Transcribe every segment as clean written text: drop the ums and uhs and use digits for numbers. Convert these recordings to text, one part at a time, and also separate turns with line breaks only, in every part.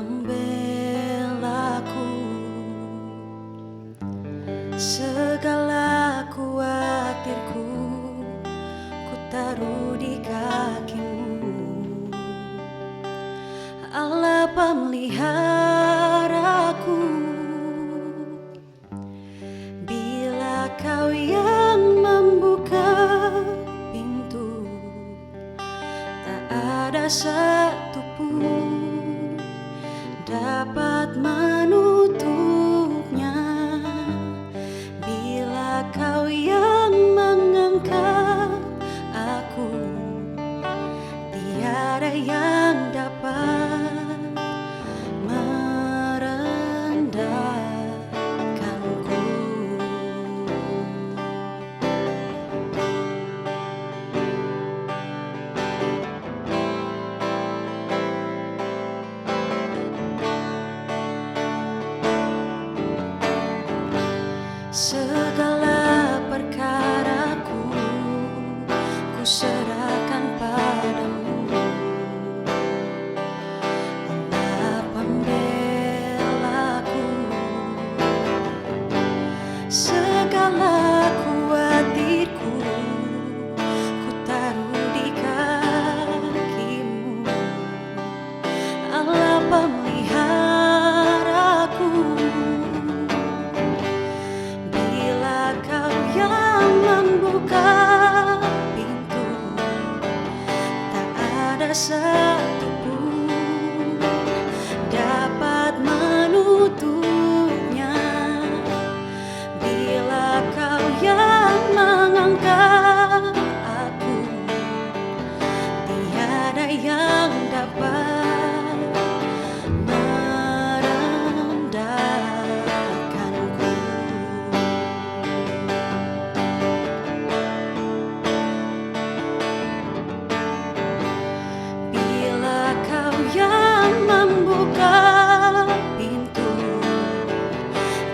pembelaku, segala khawatirku ku taruh di kakimu. Allah pemeliharaku, bila kau yang membuka pintu, tak ada satupun dapat menutupnya. Bila kau yang mengangkat aku, tiada yang dapat merendahkanku. Segala perkaraku ku serahkan padamu, Allah pembelaku. Segala khawatirku ku taruh di kakimu, Allah pemeliharaku. Bila kau yang membuka pintu, tak ada satupun dapat menutupnya. Bila kau yang mengangkat aku, tiada yang dapat merendahkanku. Bila kau yang membuka pintu,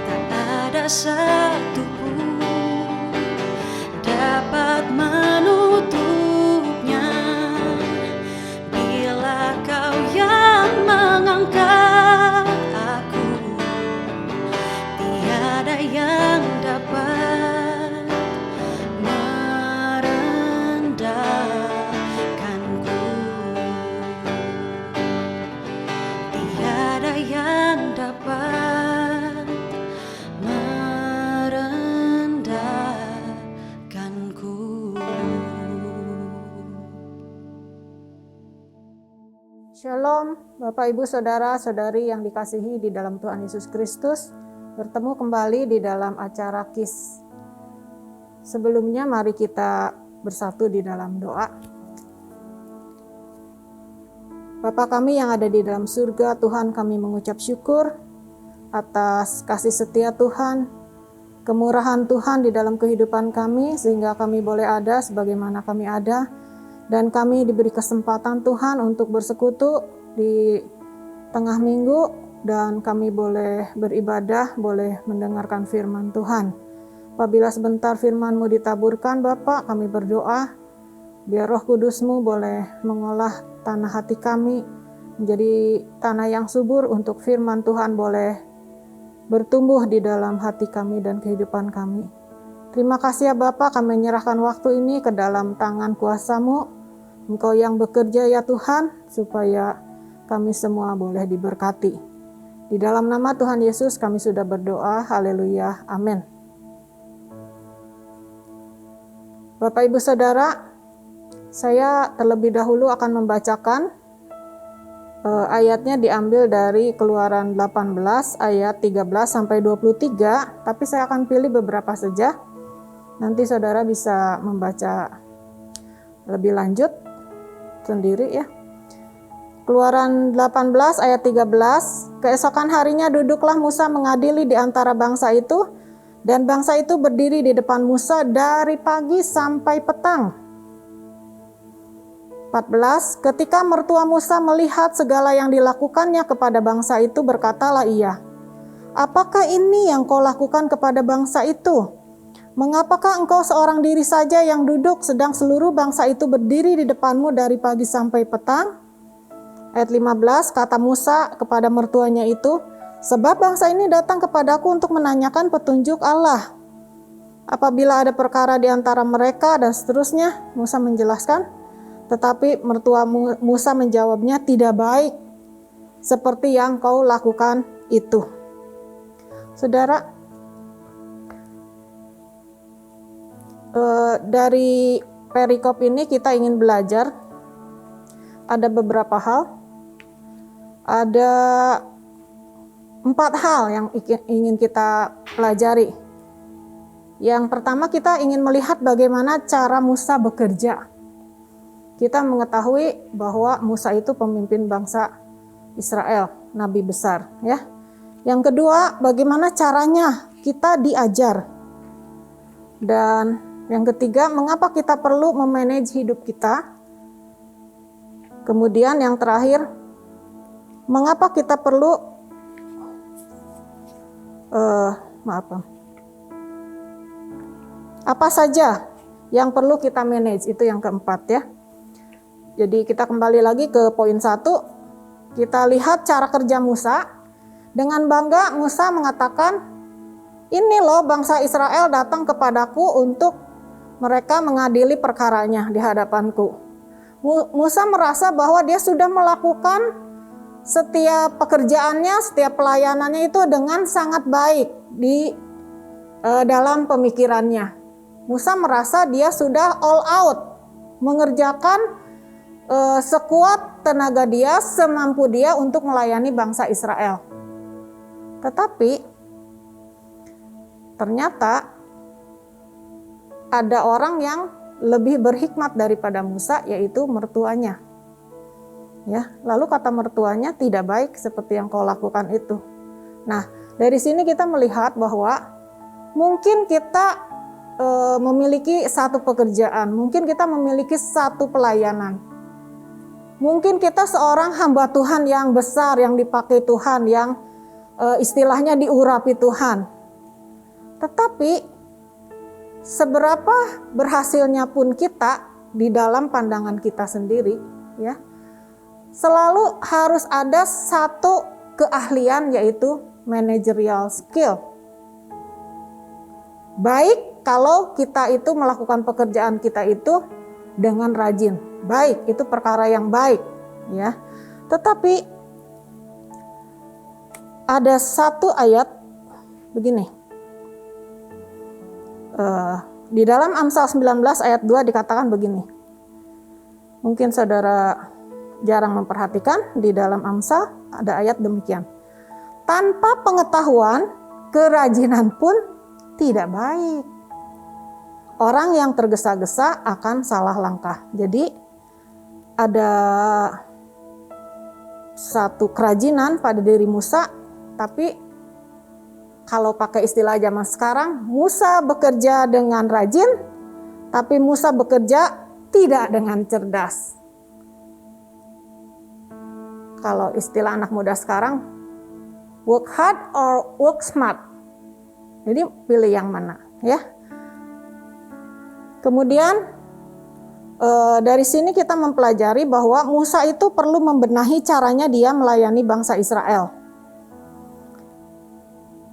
tak ada satupun dapat menutupnya. Bila kau yang mengangkat aku, tiada yang dapat merendahkanku. Tiada yang dapat merendahkanku.
Shalom, Bapak Ibu Saudara-saudari yang dikasihi di dalam Tuhan Yesus Kristus. Bertemu kembali di dalam acara KIS. Sebelumnya mari kita bersatu di dalam doa. Bapa kami yang ada di dalam surga, Tuhan, kami mengucap syukur atas kasih setia Tuhan, kemurahan Tuhan di dalam kehidupan kami, sehingga kami boleh ada sebagaimana kami ada. Dan kami diberi kesempatan Tuhan untuk bersekutu di tengah minggu, dan kami boleh beribadah, boleh mendengarkan firman Tuhan. Apabila sebentar firman-Mu ditaburkan, Bapa, kami berdoa, biar Roh Kudus-Mu boleh mengolah tanah hati kami menjadi tanah yang subur untuk firman Tuhan boleh bertumbuh di dalam hati kami dan kehidupan kami. Terima kasih ya Bapa, kami menyerahkan waktu ini ke dalam tangan kuasa-Mu. Engkau yang bekerja ya Tuhan, supaya kami semua boleh diberkati. Di dalam nama Tuhan Yesus kami sudah berdoa, haleluya, amin. Bapak Ibu Saudara, saya terlebih dahulu akan membacakan ayatnya diambil dari Keluaran 18 ayat 13 sampai 23, tapi saya akan pilih beberapa saja. Nanti saudara bisa membaca lebih lanjut sendiri ya. Keluaran 18 ayat 13, keesokan harinya duduklah Musa mengadili di antara bangsa itu, dan bangsa itu berdiri di depan Musa dari pagi sampai petang. 14, ketika mertua Musa melihat segala yang dilakukannya kepada bangsa itu, berkatalah ia, apakah ini yang kau lakukan kepada bangsa itu? Mengapakah engkau seorang diri saja yang duduk, sedang seluruh bangsa itu berdiri di depanmu dari pagi sampai petang? Ayat 15, kata Musa kepada mertuanya itu, sebab bangsa ini datang kepadaku untuk menanyakan petunjuk Allah. Apabila ada perkara di antara mereka dan seterusnya, Musa menjelaskan. Tetapi mertua Musa menjawabnya, tidak baik seperti yang kau lakukan itu. Saudara, dari perikop ini kita ingin belajar ada beberapa hal. Ada 4 hal yang ingin kita pelajari. Yang pertama, kita ingin melihat bagaimana cara Musa bekerja. Kita mengetahui bahwa Musa itu pemimpin bangsa Israel, nabi besar, ya. Yang kedua, bagaimana caranya kita diajar. Dan yang ketiga, mengapa kita perlu memanage hidup kita. Kemudian yang terakhir, mengapa kita perlu apa saja yang perlu kita manage, itu yang keempat, ya. Jadi kita kembali lagi ke poin 1. Kita lihat cara kerja Musa. Dengan bangga Musa mengatakan, ini loh bangsa Israel datang kepadaku untuk mereka mengadili perkaranya di hadapanku. Musa merasa bahwa dia sudah melakukan setiap pekerjaannya, setiap pelayanannya itu dengan sangat baik di dalam pemikirannya. Musa merasa dia sudah all out, mengerjakan sekuat tenaga dia, semampu dia untuk melayani bangsa Israel. Tetapi ternyata ada orang yang lebih berhikmat daripada Musa, yaitu mertuanya. Ya, lalu kata mertuanya, tidak baik seperti yang kau lakukan itu. Nah, dari sini kita melihat bahwa mungkin kita memiliki satu pekerjaan, mungkin kita memiliki satu pelayanan. Mungkin kita seorang hamba Tuhan yang besar, yang dipakai Tuhan, yang istilahnya diurapi Tuhan. Tetapi seberapa berhasilnya pun kita di dalam pandangan kita sendiri, ya, selalu harus ada satu keahlian, yaitu managerial skill. Baik kalau kita itu melakukan pekerjaan kita itu dengan rajin, baik, itu perkara yang baik, ya. Tetapi ada satu ayat begini, di dalam Amsal 19 ayat 2 dikatakan begini. Mungkin saudara jarang memperhatikan, di dalam Amsal ada ayat demikian. Tanpa pengetahuan, kerajinan pun tidak baik. Orang yang tergesa-gesa akan salah langkah. Jadi ada satu kerajinan pada diri Musa, tapi kalau pakai istilah zaman sekarang, Musa bekerja dengan rajin, tapi Musa bekerja tidak dengan cerdas. Kalau istilah anak muda sekarang, work hard or work smart. Jadi pilih yang mana, ya. Kemudian dari sini kita mempelajari bahwa Musa itu perlu membenahi caranya dia melayani bangsa Israel.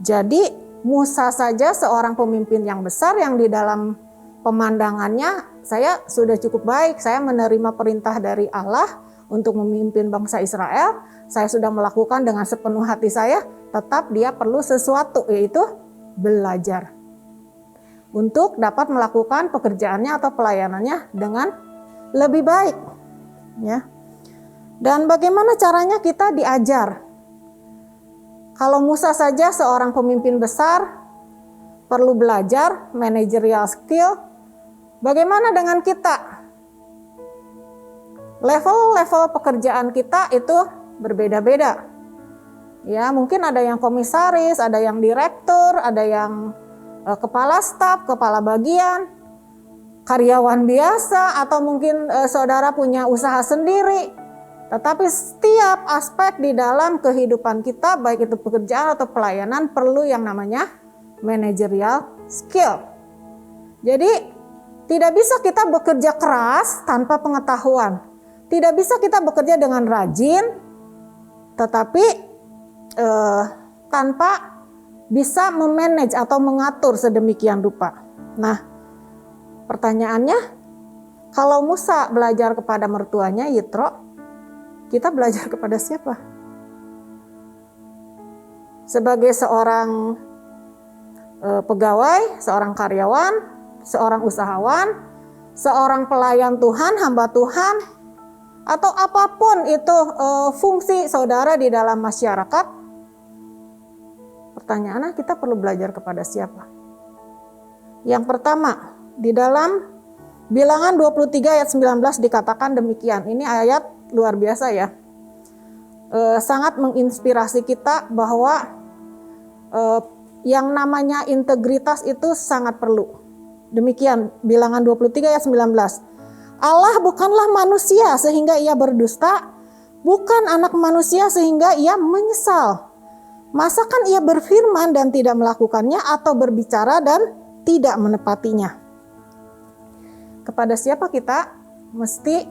Jadi Musa saja seorang pemimpin yang besar yang di dalam pemandangannya saya sudah cukup baik, saya menerima perintah dari Allah untuk memimpin bangsa Israel, saya sudah melakukan dengan sepenuh hati saya, tetap dia perlu sesuatu, yaitu belajar untuk dapat melakukan pekerjaannya atau pelayanannya dengan lebih baik, ya. Dan bagaimana caranya kita diajar? Kalau Musa saja seorang pemimpin besar perlu belajar managerial skill, bagaimana dengan kita? Level-level pekerjaan kita itu berbeda-beda. Ya, mungkin ada yang komisaris, ada yang direktur, ada yang kepala staf, kepala bagian, karyawan biasa, atau mungkin saudara punya usaha sendiri. Tetapi setiap aspek di dalam kehidupan kita, baik itu pekerjaan atau pelayanan, perlu yang namanya managerial skill. Jadi tidak bisa kita bekerja keras tanpa pengetahuan. Tidak bisa kita bekerja dengan rajin, tetapi tanpa bisa memanage atau mengatur sedemikian rupa. Nah, pertanyaannya, kalau Musa belajar kepada mertuanya Yitro, kita belajar kepada siapa? Sebagai seorang pegawai, seorang karyawan, seorang usahawan, seorang pelayan Tuhan, hamba Tuhan, atau apapun itu fungsi saudara di dalam masyarakat, pertanyaannya kita perlu belajar kepada siapa? Yang pertama, di dalam Bilangan 23 ayat 19 dikatakan demikian. Ini ayat luar biasa ya. Sangat menginspirasi kita bahwa yang namanya integritas itu sangat perlu. Demikian Bilangan 23 ayat 19. Allah bukanlah manusia sehingga ia berdusta, bukan anak manusia sehingga ia menyesal. Masakan ia berfirman dan tidak melakukannya, atau berbicara dan tidak menepatinya? Kepada siapa kita mesti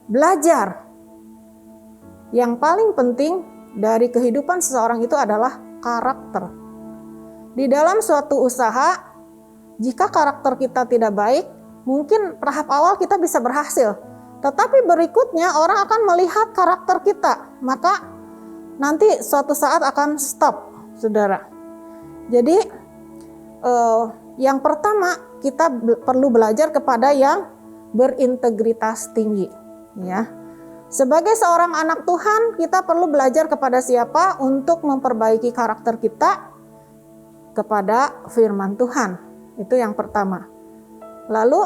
belajar? Yang paling penting dari kehidupan seseorang itu adalah karakter. Di dalam suatu usaha, jika karakter kita tidak baik, mungkin tahap awal kita bisa berhasil. Tetapi berikutnya orang akan melihat karakter kita, maka nanti suatu saat akan stop, saudara. Jadi yang pertama, kita perlu belajar kepada yang berintegritas tinggi, ya. Sebagai seorang anak Tuhan, kita perlu belajar kepada siapa untuk memperbaiki karakter kita? Kepada firman Tuhan. Itu yang pertama. Lalu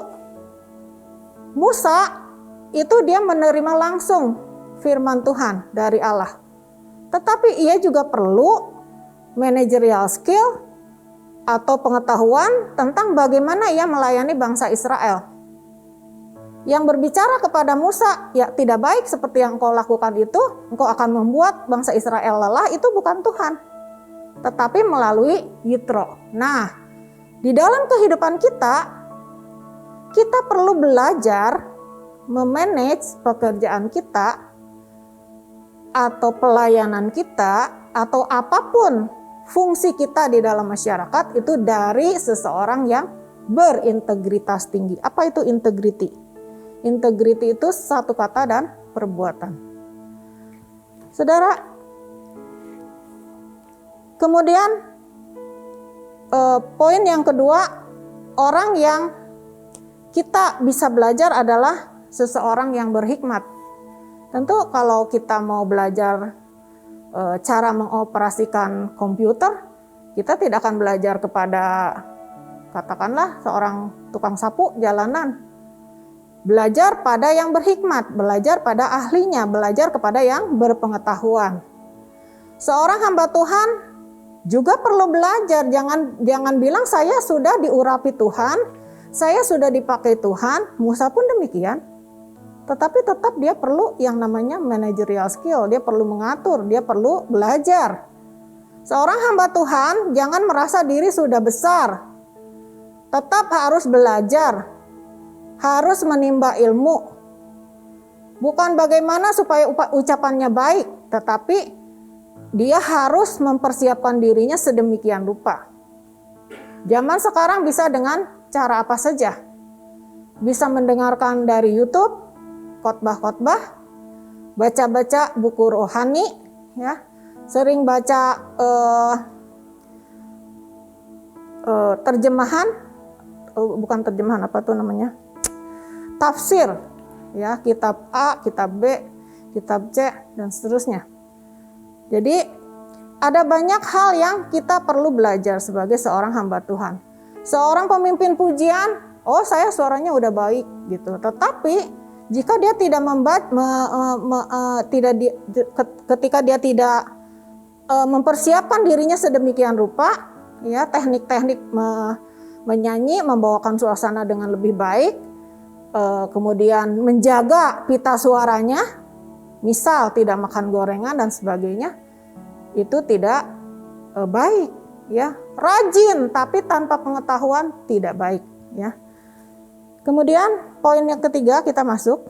Musa itu dia menerima langsung firman Tuhan dari Allah. Tetapi ia juga perlu managerial skill atau pengetahuan tentang bagaimana ia melayani bangsa Israel. Yang berbicara kepada Musa, ya tidak baik seperti yang engkau lakukan itu, engkau akan membuat bangsa Israel lelah, itu bukan Tuhan. Tetapi melalui Yitro. Nah, di dalam kehidupan kita perlu belajar memanage pekerjaan kita, atau pelayanan kita, atau apapun fungsi kita di dalam masyarakat itu dari seseorang yang berintegritas tinggi. Apa itu integrity? Integrity itu satu kata dan perbuatan. Saudara, kemudian poin yang kedua, orang yang kita bisa belajar adalah seseorang yang berhikmat. Tentu kalau kita mau belajar cara mengoperasikan komputer, kita tidak akan belajar kepada katakanlah seorang tukang sapu jalanan. Belajar pada yang berhikmat, belajar pada ahlinya, belajar kepada yang berpengetahuan. Seorang hamba Tuhan juga perlu belajar, jangan bilang saya sudah diurapi Tuhan, saya sudah dipakai Tuhan. Musa pun demikian. Tetapi tetap dia perlu yang namanya managerial skill, dia perlu mengatur, dia perlu belajar. Seorang hamba Tuhan jangan merasa diri sudah besar. Tetap harus belajar, harus menimba ilmu. Bukan bagaimana supaya ucapannya baik, tetapi dia harus mempersiapkan dirinya sedemikian rupa. Zaman sekarang bisa dengan cara apa saja. Bisa mendengarkan dari YouTube, khotbah-khotbah, baca-baca buku rohani, ya, sering baca terjemahan, bukan terjemahan, apa tuh namanya, tafsir, ya, kitab A, kitab B, kitab C, dan seterusnya. Jadi ada banyak hal yang kita perlu belajar sebagai seorang hamba Tuhan. Seorang pemimpin pujian, oh saya suaranya udah baik gitu, tetapi jika dia tidak ketika dia tidak mempersiapkan dirinya sedemikian rupa, ya, teknik-teknik menyanyi, membawakan suasana dengan lebih baik, kemudian menjaga pita suaranya, misal tidak makan gorengan dan sebagainya, itu tidak baik, ya. Rajin tapi tanpa pengetahuan tidak baik, ya. Kemudian poin yang ketiga kita masuk,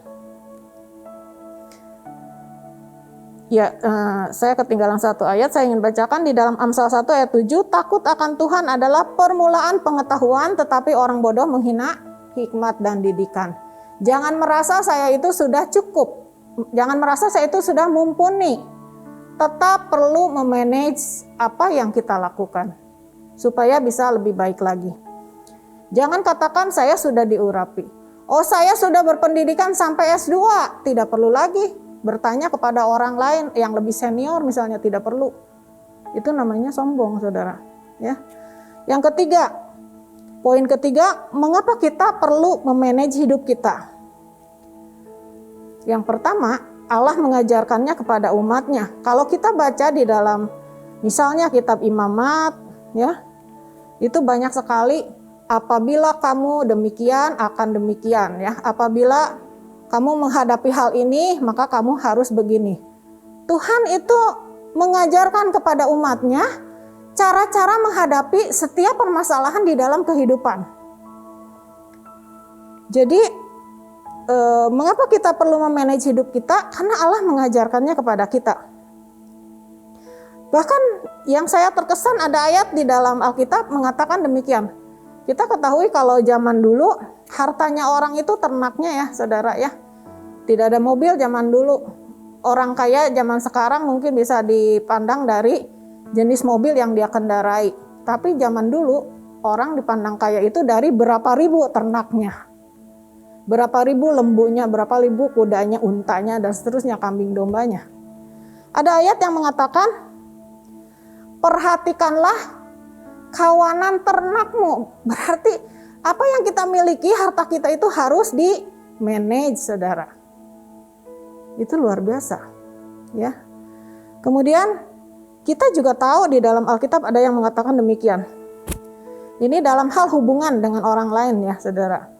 Saya ketinggalan satu ayat, saya ingin bacakan di dalam Amsal 1 ayat 7, takut akan Tuhan adalah permulaan pengetahuan, tetapi orang bodoh menghina hikmat dan didikan. Jangan merasa saya itu sudah cukup, jangan merasa saya itu sudah mumpuni. Tetap perlu memanage apa yang kita lakukan, supaya bisa lebih baik lagi. Jangan katakan saya sudah diurapi. Oh, saya sudah berpendidikan sampai S2, tidak perlu lagi bertanya kepada orang lain yang lebih senior misalnya, tidak perlu. Itu namanya sombong, saudara. Ya. Yang ketiga, poin ketiga, mengapa kita perlu memanage hidup kita? Yang pertama, Allah mengajarkannya kepada umatnya. Kalau kita baca di dalam misalnya kitab Imamat, ya, itu banyak sekali, apabila kamu demikian akan demikian, ya. Apabila kamu menghadapi hal ini, maka kamu harus begini. Tuhan itu mengajarkan kepada umatnya cara-cara menghadapi setiap permasalahan di dalam kehidupan. Jadi, mengapa kita perlu memanage hidup kita? Karena Allah mengajarkannya kepada kita. Bahkan yang saya terkesan ada ayat di dalam Alkitab mengatakan demikian. Kita ketahui kalau zaman dulu hartanya orang itu ternaknya, ya saudara, ya. Tidak ada mobil zaman dulu. Orang kaya zaman sekarang mungkin bisa dipandang dari jenis mobil yang dia kendarai. Tapi zaman dulu orang dipandang kaya itu dari berapa ribu ternaknya. Berapa ribu lembunya, berapa ribu kudanya, untanya, dan seterusnya, kambing dombanya. Ada ayat yang mengatakan, perhatikanlah kawanan ternakmu. Berarti apa yang kita miliki, harta kita itu harus di-manage, saudara. Itu luar biasa, ya. Kemudian kita juga tahu di dalam Alkitab ada yang mengatakan demikian. Ini dalam hal hubungan dengan orang lain, ya saudara.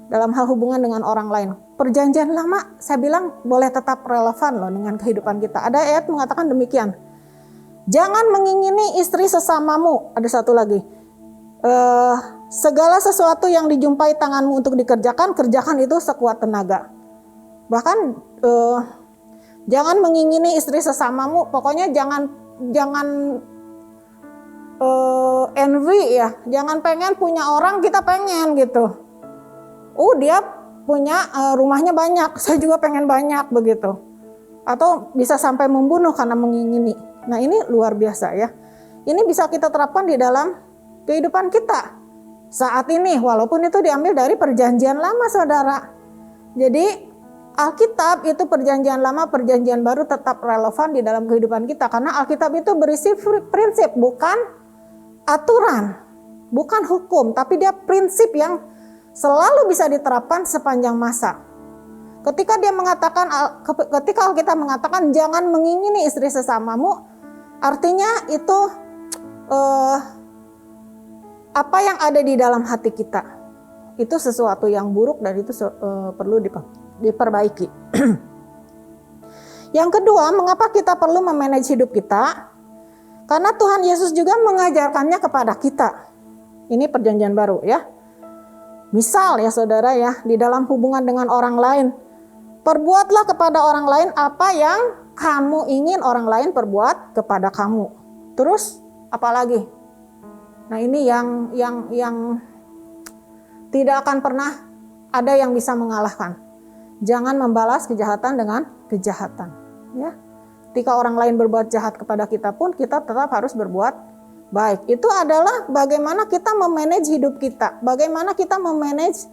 Dalam hal hubungan dengan orang lain. Perjanjian lama saya bilang boleh tetap relevan loh dengan kehidupan kita. Ada ayat mengatakan demikian. Jangan mengingini istri sesamamu. Ada satu lagi. Segala sesuatu yang dijumpai tanganmu untuk dikerjakan, kerjakan itu sekuat tenaga. Bahkan jangan mengingini istri sesamamu, pokoknya jangan envy, ya, jangan pengen punya orang kita pengen gitu. Dia punya rumahnya banyak, saya juga pengen banyak begitu. Atau bisa sampai membunuh karena mengingini. Nah, ini luar biasa, ya. Ini bisa kita terapkan di dalam kehidupan kita saat ini, walaupun itu diambil dari perjanjian lama, saudara. Jadi Alkitab itu perjanjian lama, perjanjian baru tetap relevan di dalam kehidupan kita. Karena Alkitab itu berisi prinsip, bukan aturan, bukan hukum. Tapi dia prinsip yang selalu bisa diterapkan sepanjang masa. Ketika Alkitab mengatakan jangan mengingini istri sesamamu, artinya itu apa yang ada di dalam hati kita. Itu sesuatu yang buruk dan itu perlu diperbaiki. Yang kedua, mengapa kita perlu memanage hidup kita? Karena Tuhan Yesus juga mengajarkannya kepada kita. Ini perjanjian baru, ya. Misal, ya saudara, ya, di dalam hubungan dengan orang lain, perbuatlah kepada orang lain apa yang kamu ingin orang lain perbuat kepada kamu. Terus apalagi? Nah, ini yang tidak akan pernah ada yang bisa mengalahkan. Jangan membalas kejahatan dengan kejahatan, ya. Ketika orang lain berbuat jahat kepada kita pun kita tetap harus berbuat baik. Itu adalah bagaimana kita memanage hidup kita, bagaimana kita memanage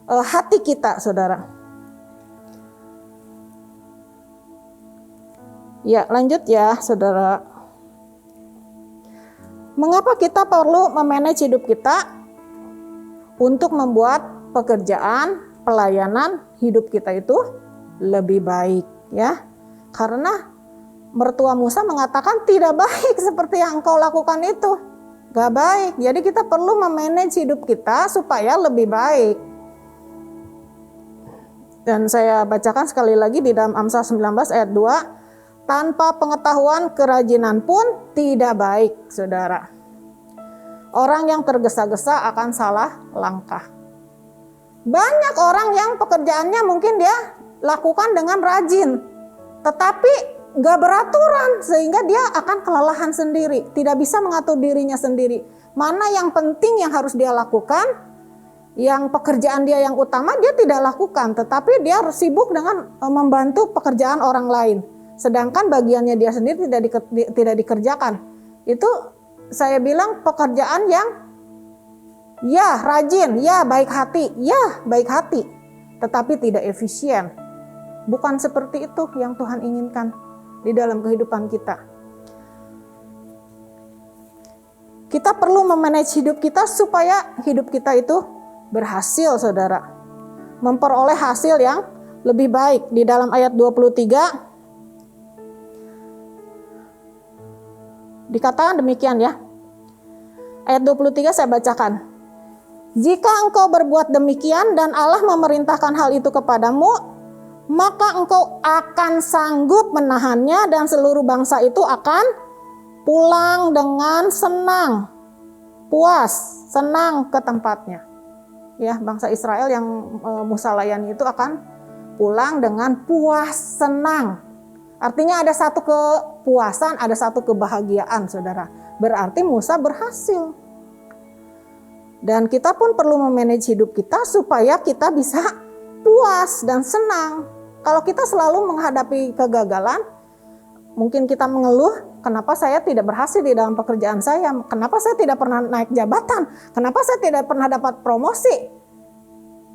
hati kita, saudara. Ya, lanjut ya, saudara. Mengapa kita perlu memanage hidup kita? Untuk membuat pekerjaan, pelayanan hidup kita itu lebih baik, ya. Karena mertua Musa mengatakan tidak baik seperti yang engkau lakukan itu. Gak baik. Jadi kita perlu memanage hidup kita supaya lebih baik. Dan saya bacakan sekali lagi di dalam Amsal 19 ayat 2. Tanpa pengetahuan kerajinan pun tidak baik, saudara. Orang yang tergesa-gesa akan salah langkah. Banyak orang yang pekerjaannya mungkin dia lakukan dengan rajin, tetapi nggak beraturan, sehingga dia akan kelelahan sendiri, tidak bisa mengatur dirinya sendiri. Mana yang penting yang harus dia lakukan, yang pekerjaan dia yang utama dia tidak lakukan, tetapi dia sibuk dengan membantu pekerjaan orang lain. Sedangkan bagiannya dia sendiri tidak dikerjakan. Itu saya bilang pekerjaan yang ya rajin, ya baik hati, tetapi tidak efisien. Bukan seperti itu yang Tuhan inginkan di dalam kehidupan kita. Kita perlu memanage hidup kita supaya hidup kita itu berhasil, saudara. Memperoleh hasil yang lebih baik. Di dalam ayat 23 dikatakan demikian ya. Ayat 23 saya bacakan. Jika engkau berbuat demikian dan Allah memerintahkan hal itu kepadamu, maka engkau akan sanggup menahannya dan seluruh bangsa itu akan pulang dengan senang, puas, senang ke tempatnya. Ya, bangsa Israel yang Musa layani itu akan pulang dengan puas, senang. Artinya ada satu kepuasan, ada satu kebahagiaan, saudara. Berarti Musa berhasil. Dan kita pun perlu memanage hidup kita supaya kita bisa puas dan senang. Kalau kita selalu menghadapi kegagalan, mungkin kita mengeluh, kenapa saya tidak berhasil di dalam pekerjaan saya? Kenapa saya tidak pernah naik jabatan? Kenapa saya tidak pernah dapat promosi?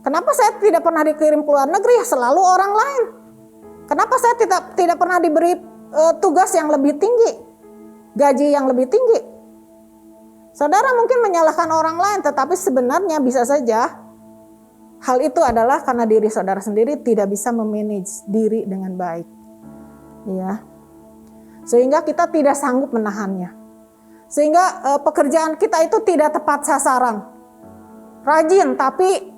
Kenapa saya tidak pernah dikirim ke luar negeri? Selalu orang lain. Kenapa saya tidak pernah diberi tugas yang lebih tinggi? Gaji yang lebih tinggi? Saudara mungkin menyalahkan orang lain, tetapi sebenarnya bisa saja hal itu adalah karena diri saudara sendiri tidak bisa memanage diri dengan baik. Ya. Sehingga kita tidak sanggup menahannya. Sehingga pekerjaan kita itu tidak tepat sasaran. Rajin tapi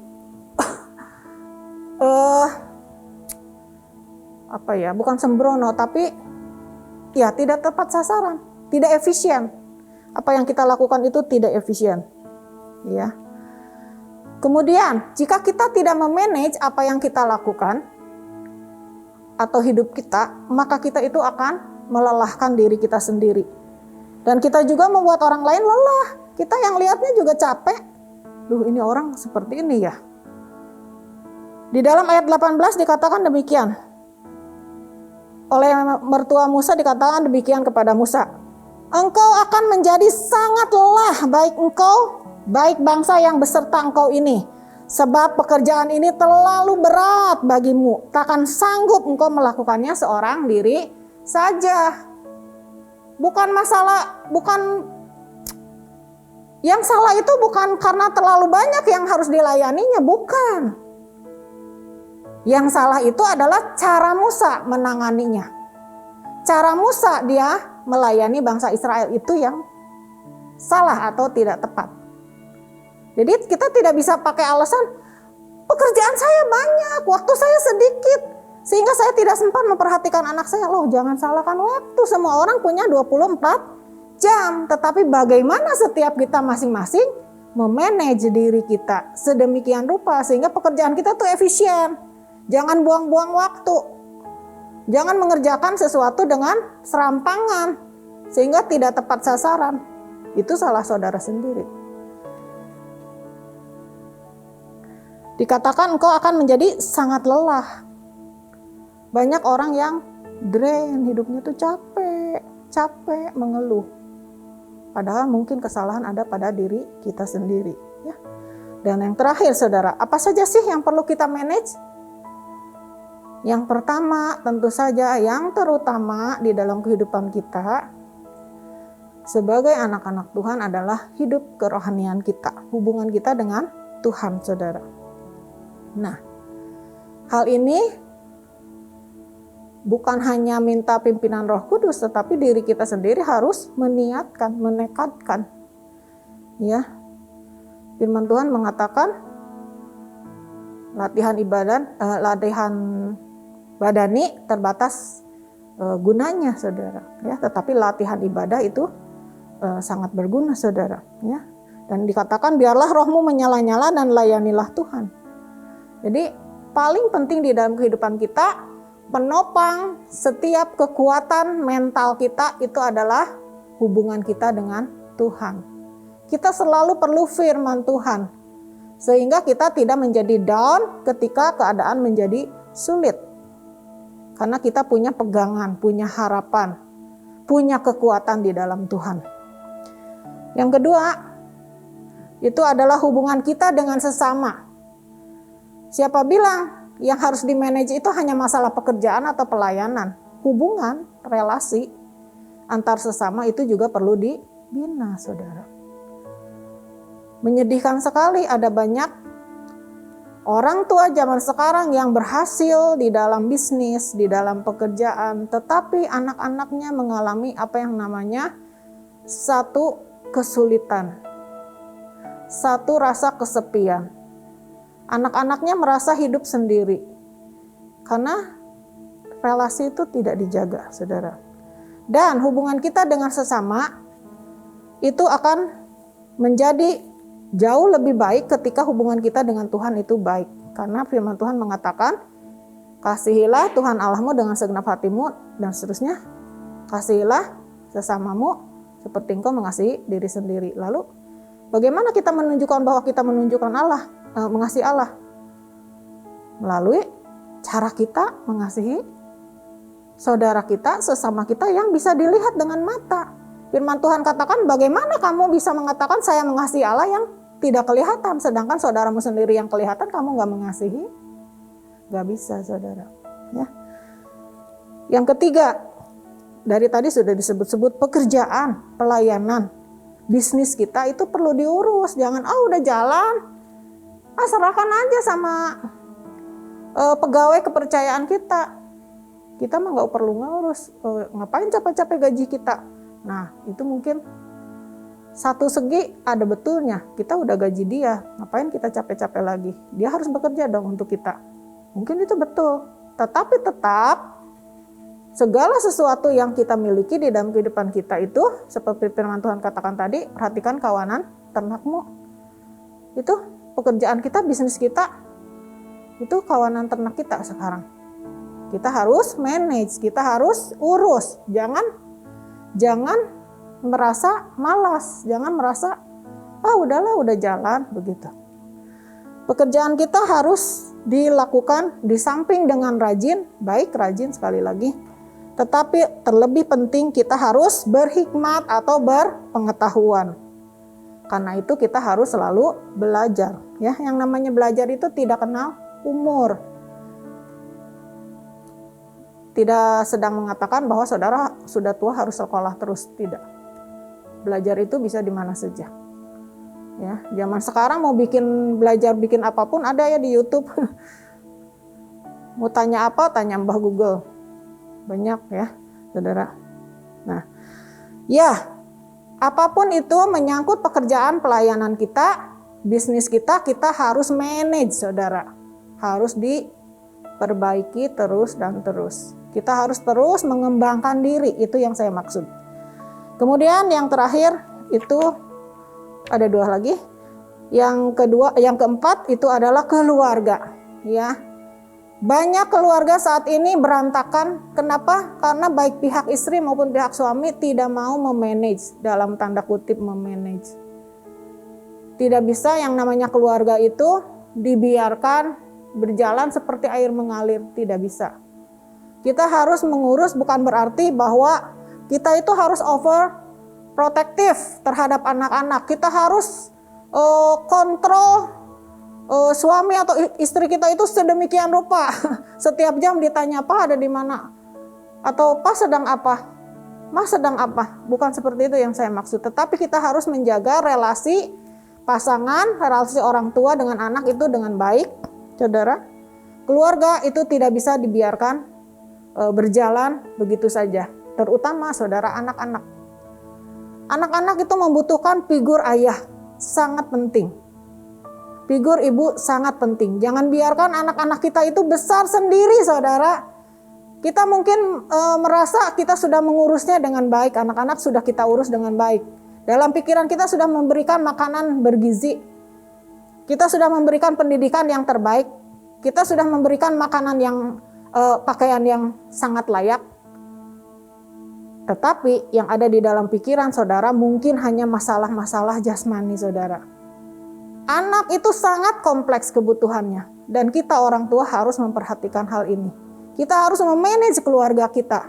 bukan sembrono, tapi ya tidak tepat sasaran, tidak efisien. Apa yang kita lakukan itu tidak efisien. Ya. Kemudian, jika kita tidak memanage apa yang kita lakukan atau hidup kita, maka kita itu akan melelahkan diri kita sendiri. Dan kita juga membuat orang lain lelah. Kita yang lihatnya juga capek. Ini orang seperti ini ya. Di dalam ayat 18 dikatakan demikian. Oleh mertua Musa dikatakan demikian kepada Musa. Engkau akan menjadi sangat lelah, baik engkau, baik bangsa yang beserta engkau ini. Sebab pekerjaan ini terlalu berat bagimu. Takkan sanggup engkau melakukannya seorang diri saja. Yang salah itu bukan karena terlalu banyak yang harus dilayaninya, bukan. Yang salah itu adalah cara Musa menanganinya. Cara Musa dia melayani bangsa Israel itu yang salah atau tidak tepat. Jadi kita tidak bisa pakai alasan pekerjaan saya banyak, waktu saya sedikit, sehingga saya tidak sempat memperhatikan anak saya. Loh, jangan salahkan waktu, semua orang punya 24 jam. Tetapi bagaimana setiap kita masing-masing memanage diri kita sedemikian rupa sehingga pekerjaan kita tuh efisien. Jangan buang-buang waktu. Jangan mengerjakan sesuatu dengan serampangan sehingga tidak tepat sasaran. Itu salah saudara sendiri. Dikatakan engkau akan menjadi sangat lelah. Banyak orang yang drain, hidupnya tuh capek mengeluh. Padahal mungkin kesalahan ada pada diri kita sendiri. Ya. Dan yang terakhir saudara, apa saja sih yang perlu kita manage? Yang pertama tentu saja yang terutama di dalam kehidupan kita sebagai anak-anak Tuhan adalah hidup kerohanian kita, hubungan kita dengan Tuhan saudara. Nah, hal ini bukan hanya minta pimpinan Roh Kudus, tetapi diri kita sendiri harus meniatkan, menekadkan. Ya, firman Tuhan mengatakan latihan badani terbatas gunanya, saudara. Ya, tetapi latihan ibadah itu sangat berguna, saudara. Ya, dan dikatakan biarlah rohmu menyala-nyala dan layanilah Tuhan. Jadi paling penting di dalam kehidupan kita penopang setiap kekuatan mental kita itu adalah hubungan kita dengan Tuhan. Kita selalu perlu firman Tuhan, sehingga kita tidak menjadi down ketika keadaan menjadi sulit. Karena kita punya pegangan, punya harapan, punya kekuatan di dalam Tuhan. Yang kedua, itu adalah hubungan kita dengan sesama. Siapa bilang yang harus di-manage itu hanya masalah pekerjaan atau pelayanan? Hubungan, relasi antar sesama itu juga perlu dibina, saudara. Menyedihkan sekali, ada banyak orang tua zaman sekarang yang berhasil di dalam bisnis, di dalam pekerjaan, tetapi anak-anaknya mengalami apa yang namanya satu kesulitan, satu rasa kesepian. Anak-anaknya merasa hidup sendiri karena relasi itu tidak dijaga, saudara. Dan hubungan kita dengan sesama itu akan menjadi jauh lebih baik ketika hubungan kita dengan Tuhan itu baik. Karena firman Tuhan mengatakan, kasihilah Tuhan Allahmu dengan segenap hatimu, dan seterusnya. Kasihilah sesamamu seperti engkau mengasihi diri sendiri. Lalu, bagaimana kita menunjukkan bahwa kita menunjukkan Allah, mengasihi Allah? Melalui cara kita mengasihi saudara kita, sesama kita yang bisa dilihat dengan mata. Firman Tuhan katakan, bagaimana kamu bisa mengatakan saya mengasihi Allah yang tidak kelihatan, sedangkan saudaramu sendiri yang kelihatan kamu gak mengasihi? Gak bisa, saudara. Ya. Yang ketiga, dari tadi sudah disebut-sebut pekerjaan, pelayanan, bisnis kita itu perlu diurus. Jangan, udah jalan, serahkan aja sama pegawai kepercayaan kita. Kita mah gak perlu ngurus, ngapain capek-capek gaji kita. Nah, itu mungkin satu segi ada betulnya, kita udah gaji dia, ngapain kita capek-capek lagi? Dia harus bekerja dong untuk kita. Mungkin itu betul, tetapi tetap segala sesuatu yang kita miliki di dalam kehidupan kita itu, seperti firman Tuhan katakan tadi, perhatikan kawanan ternakmu. Itu pekerjaan kita, bisnis kita, itu kawanan ternak kita sekarang. Kita harus manage, kita harus urus, jangan merasa malas, jangan merasa udahlah udah jalan begitu. Pekerjaan kita harus dilakukan di samping dengan rajin, baik rajin sekali lagi, tetapi terlebih penting kita harus berhikmat atau berpengetahuan. Karena itu kita harus selalu belajar, ya. Yang namanya belajar itu tidak kenal umur. Tidak sedang mengatakan bahwa saudara sudah tua harus sekolah terus, tidak. Belajar itu bisa di mana saja. Ya, zaman sekarang mau belajar bikin apapun ada ya di YouTube. Mau tanya apa, tanya Mbah Google. Banyak ya, saudara. Nah, ya, apapun itu menyangkut pekerjaan pelayanan kita, bisnis kita harus manage, saudara. Harus diperbaiki terus dan terus. Kita harus terus mengembangkan diri, itu yang saya maksud. Kemudian yang terakhir itu ada dua lagi. Yang keempat itu adalah keluarga, ya. Banyak keluarga saat ini berantakan. Kenapa? Karena baik pihak istri maupun pihak suami tidak mau memanage, dalam tanda kutip memanage. Tidak bisa yang namanya keluarga itu dibiarkan berjalan seperti air mengalir, tidak bisa. Kita harus mengurus, bukan berarti bahwa kita itu harus overprotective terhadap anak-anak. Kita harus kontrol suami atau istri kita itu sedemikian rupa. Setiap jam ditanya, "Pak ada di mana?" Atau "Pak sedang apa?" "Mas sedang apa?" Bukan seperti itu yang saya maksud. Tetapi kita harus menjaga relasi pasangan, relasi orang tua dengan anak itu dengan baik, saudara. Keluarga itu tidak bisa dibiarkan berjalan begitu saja. Terutama saudara anak-anak. Anak-anak itu membutuhkan figur ayah, sangat penting. Figur ibu sangat penting. Jangan biarkan anak-anak kita itu besar sendiri, saudara. Kita mungkin merasa kita sudah mengurusnya dengan baik, anak-anak sudah kita urus dengan baik. Dalam pikiran kita sudah memberikan makanan bergizi. Kita sudah memberikan pendidikan yang terbaik. Kita sudah memberikan makanan yang pakaian yang sangat layak. Tetapi yang ada di dalam pikiran saudara mungkin hanya masalah-masalah jasmani saudara. Anak itu sangat kompleks kebutuhannya. Dan kita orang tua harus memperhatikan hal ini. Kita harus memanage keluarga kita.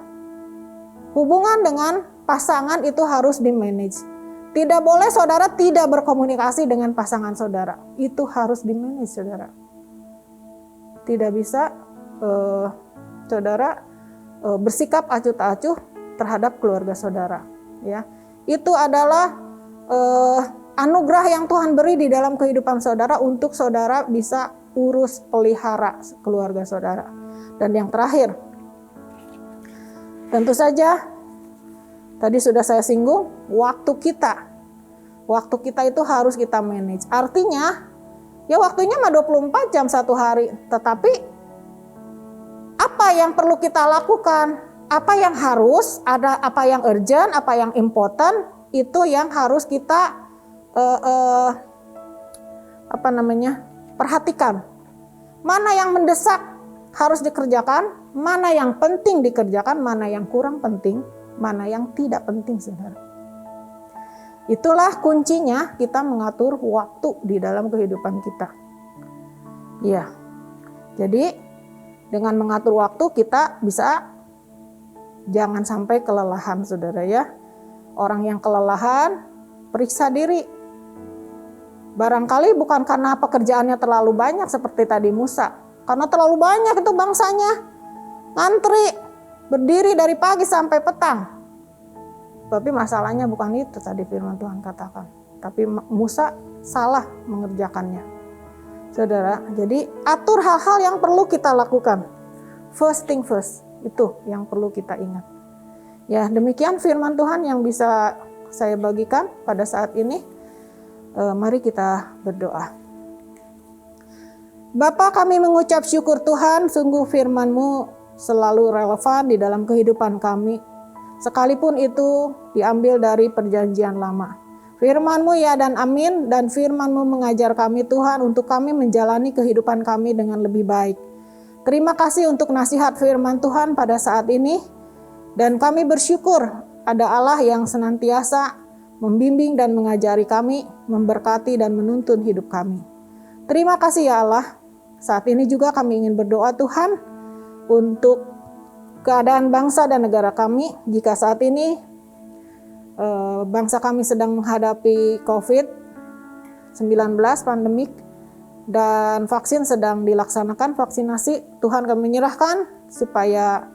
Hubungan dengan pasangan itu harus di-manage. Tidak boleh saudara tidak berkomunikasi dengan pasangan saudara. Itu harus di-manage saudara. Tidak bisa saudara bersikap acuh tak acuh terhadap keluarga saudara. Ya, itu adalah anugerah yang Tuhan beri di dalam kehidupan saudara untuk saudara bisa urus pelihara keluarga saudara. Dan yang terakhir, tentu saja tadi sudah saya singgung, waktu kita. Waktu kita itu harus kita manage. Artinya, ya waktunya mah 24 jam satu hari. Tetapi, apa yang perlu kita lakukan? Apa yang harus, ada apa yang urgent, apa yang important, itu yang harus kita perhatikan. Mana yang mendesak harus dikerjakan, mana yang penting dikerjakan, mana yang kurang penting, mana yang tidak penting saudara. Itulah kuncinya kita mengatur waktu di dalam kehidupan kita. Ya, jadi dengan mengatur waktu kita bisa jangan sampai kelelahan saudara ya. Orang yang kelelahan periksa diri. Barangkali bukan karena pekerjaannya terlalu banyak seperti tadi Musa. Karena terlalu banyak itu bangsanya. Ngantri, berdiri dari pagi sampai petang. Tapi masalahnya bukan itu tadi firman Tuhan katakan. Tapi Musa salah mengerjakannya. Saudara, jadi atur hal-hal yang perlu kita lakukan. First thing first. Itu yang perlu kita ingat. Ya, demikian firman Tuhan yang bisa saya bagikan pada saat ini. Mari kita berdoa. Bapa, kami mengucap syukur Tuhan, sungguh firman-Mu selalu relevan di dalam kehidupan kami. Sekalipun itu diambil dari perjanjian lama. Firman-Mu ya dan amin, dan firman-Mu mengajar kami Tuhan untuk kami menjalani kehidupan kami dengan lebih baik. Terima kasih untuk nasihat firman Tuhan pada saat ini. Dan kami bersyukur ada Allah yang senantiasa membimbing dan mengajari kami, memberkati dan menuntun hidup kami. Terima kasih ya Allah. Saat ini juga kami ingin berdoa Tuhan untuk keadaan bangsa dan negara kami. Jika saat ini bangsa kami sedang menghadapi COVID-19 pandemik, dan vaksin sedang dilaksanakan, vaksinasi, Tuhan kami menyerahkan supaya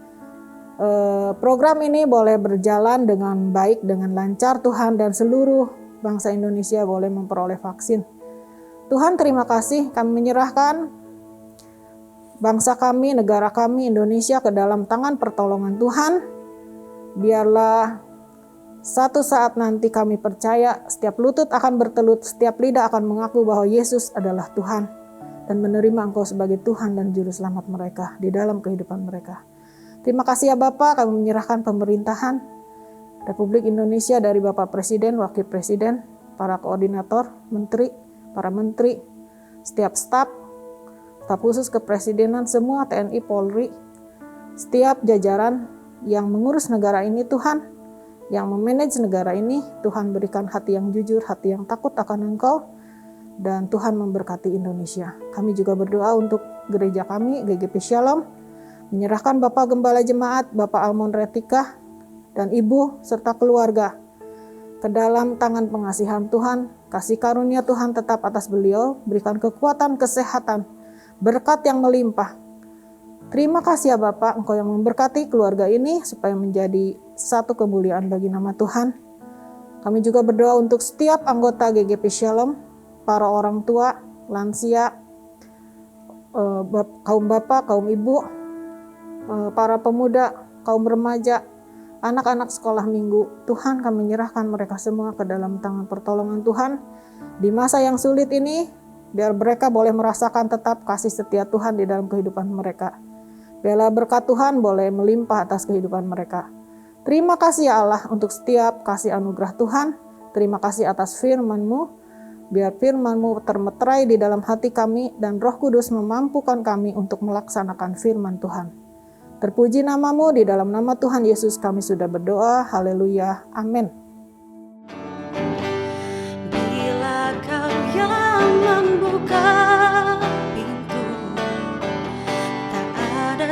program ini boleh berjalan dengan baik, dengan lancar Tuhan, dan seluruh bangsa Indonesia boleh memperoleh vaksin. Tuhan terima kasih, kami menyerahkan bangsa kami, negara kami, Indonesia ke dalam tangan pertolongan Tuhan. Biarlah satu saat nanti kami percaya setiap lutut akan bertelut, setiap lidah akan mengaku bahwa Yesus adalah Tuhan dan menerima Engkau sebagai Tuhan dan Juru Selamat mereka di dalam kehidupan mereka. Terima kasih ya Bapak, kami menyerahkan pemerintahan Republik Indonesia dari Bapak Presiden, Wakil Presiden, para koordinator, menteri, para menteri, setiap staf khusus kepresidenan, semua TNI, Polri, setiap jajaran yang mengurus negara ini Tuhan, yang memanage negara ini, Tuhan berikan hati yang jujur, hati yang takut akan Engkau, dan Tuhan memberkati Indonesia. Kami juga berdoa untuk gereja kami, GGP Shalom, menyerahkan Bapak Gembala Jemaat, Bapak Almond Retika, dan Ibu serta keluarga ke dalam tangan pengasihan Tuhan. Kasih karunia Tuhan tetap atas beliau, berikan kekuatan, kesehatan, berkat yang melimpah. Terima kasih ya Bapak, Engkau yang memberkati keluarga ini supaya menjadi satu kemuliaan bagi nama Tuhan. Kami juga berdoa untuk setiap anggota GGP Shalom, para orang tua, lansia, kaum bapak, kaum ibu, para pemuda, kaum remaja, anak-anak sekolah minggu. Tuhan, kami menyerahkan mereka semua ke dalam tangan pertolongan Tuhan. Di masa yang sulit ini, biar mereka boleh merasakan tetap kasih setia Tuhan di dalam kehidupan mereka. Biarlah berkat Tuhan boleh melimpah atas kehidupan mereka. Terima kasih ya Allah untuk setiap kasih anugerah Tuhan. Terima kasih atas firman-Mu. Biar firman-Mu termeterai di dalam hati kami dan Roh Kudus memampukan kami untuk melaksanakan firman Tuhan. Terpuji namamu, di dalam nama Tuhan Yesus kami sudah berdoa. Haleluya. Amin.
Bila kau yang membuka pintu, tak ada